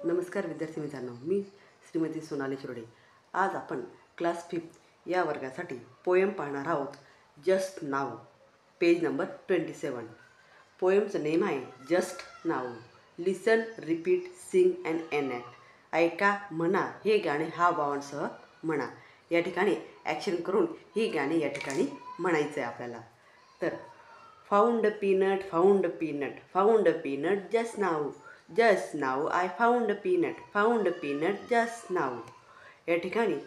नमस्कार विद्यार्थी मित्रांनो, मी श्रीमती सोनाली शिरोडे। आज आपण क्लास 5 या वर्गासाठी पोएम पाहणार आहोत। Just now, page number 27। पोएमचं नेम आहे just now. Listen, repeat, sing and enact. ऐका, म्हणा हे गाणे हावभावांसह म्हणा। या ठिकाणी ॲक्शन करून ही गाणी या ठिकाणी म्हणायचं आहे आपल्याला। तर found peanut, found peanut, found peanut just now, just now I found peanut, found peanut just now. या ठिकाणी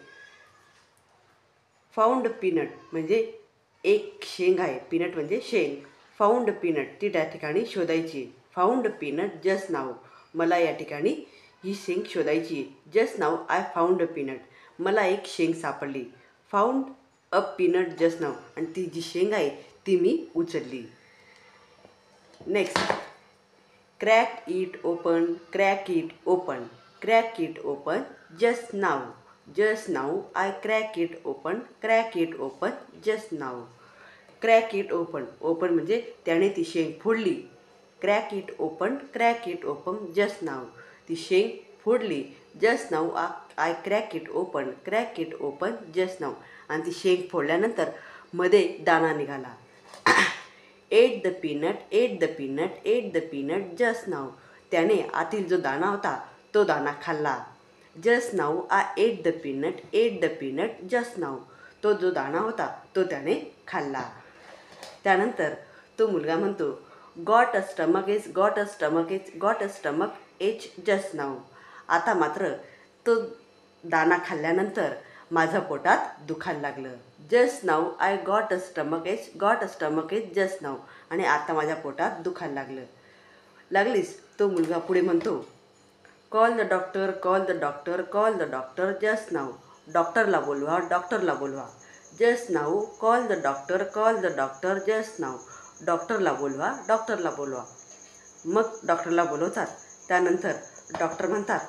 फाउंड पीनट म्हणजे एक शेंग आहे, पीनट म्हणजे शेंग। फाउंड पीनट ती त्या ठिकाणी शोधायची। फाउंड पीनट जस्ट नाउ, मला या ठिकाणी ही शेंग शोधायची। Just now I found peanut, मला एक शेंग सापडली। Found a peanut just now, आणि ती जी शेंग आहे ती मी उचलली। Next, crack it open, crack it open, crack it open just now, just now I crack it open, crack it open just now. Crack it open, open म्हणजे त्याने ती शेंग फोडली। Crack it open, crack it open just now, ती शेंग फोडली। Just now I crack it open, crack it open just now, आणि ती शेंग फोडल्यानंतर मध्ये दाणा निघाला। At the peanut, at the peanut, at the peanut just now, त्याने आतील जो दाणा होता तो दाणा खाल्ला। Just now I at the peanut, at the peanut just now, तो जो दाणा होता तो त्याने खाल्ला। त्यानंतर तो मुलगा म्हणतो, got a stomach H, got a stomach H, got a stomach H just now. आता मात्र तो दाणा खाल्ल्यानंतर माझ्या पोटात दुखायला लागलं। Just now I got a stomach H, got a stomach H just now, आणि आता माझ्या पोटात दुखायला लागलीस। तो मुलगा पुढे म्हणतो, call the doctor, call the doctor, call the doctor just now, डॉक्टरला बोलवा, डॉक्टरला बोलवा। Just now call the doctor, call the doctor just now, डॉक्टरला बोलवा, डॉक्टरला बोलवा। मग डॉक्टरला बोलवतात। त्यानंतर डॉक्टर म्हणतात,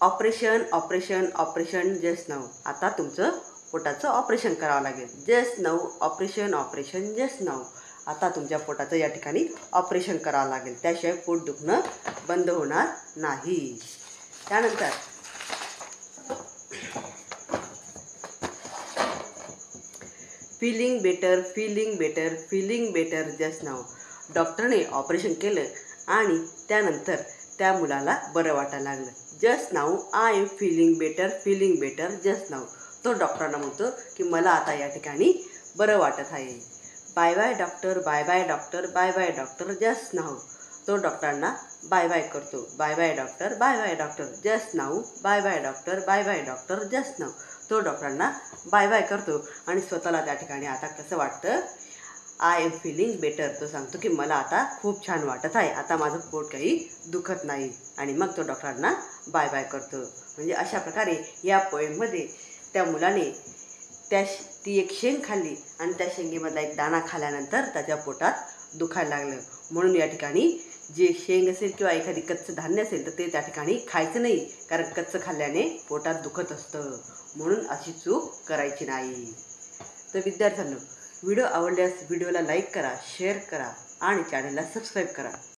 operation, operation, operation just now, आता तुमचं पोटाचं ऑपरेशन करावं लागेल। Just now operation, operation just now, आता तुमच्या पोटाचं या ठिकाणी ऑपरेशन करावं लागेल, त्याशिवाय पोट दुखणं बंद होणार नाही। त्यानंतर feeling better, feeling better, feeling better just now, डॉक्टरने ऑपरेशन केलं आणि त्यानंतर त्या मुलाला बरं वाटायला लागलं। Just now I am feeling better, feeling better just now, तो डॉक्टरांना म्हणतो की मला आता या ठिकाणी बरं वाटत आहे। Bye bye doctor, bye bye doctor, bye bye doctor just now, तो डॉक्टरांना बाय बाय करतो। Bye bye doctor, bye bye doctor just now, bye bye doctor, bye bye doctor just now, तो डॉक्टरांना बाय बाय करतो आणि स्वतःला त्या ठिकाणी आता कसं वाटतं, आय एम फीलिंग बेटर, तो सांगतो की मला आता खूप छान वाटत आहे, आता माझं पोट काही दुखत नाही, आणि मग तो डॉक्टरांना बाय बाय करतो। म्हणजे अशा प्रकारे या पोएममध्ये त्या मुलाने ती एक शेंग खाल्ली आणि त्या शेंगेमधला एक दाणा खाल्ल्यानंतर त्याच्या पोटात दुखायला लागलं। म्हणून या ठिकाणी जे शेंग असेल किंवा एखादी कच्चं धान्य असेल तर ते त्या ठिकाणी खायचं नाही, कारण कच्चं खाल्ल्याने पोटात दुखत असतं, म्हणून अशी चूक करायची नाही। तर विद्यार्थ्यांनो, व्हिडिओ आवडल्यास व्हिडिओला लाईक करा, शेअर करा आणि चॅनलला सबस्क्राईब करा।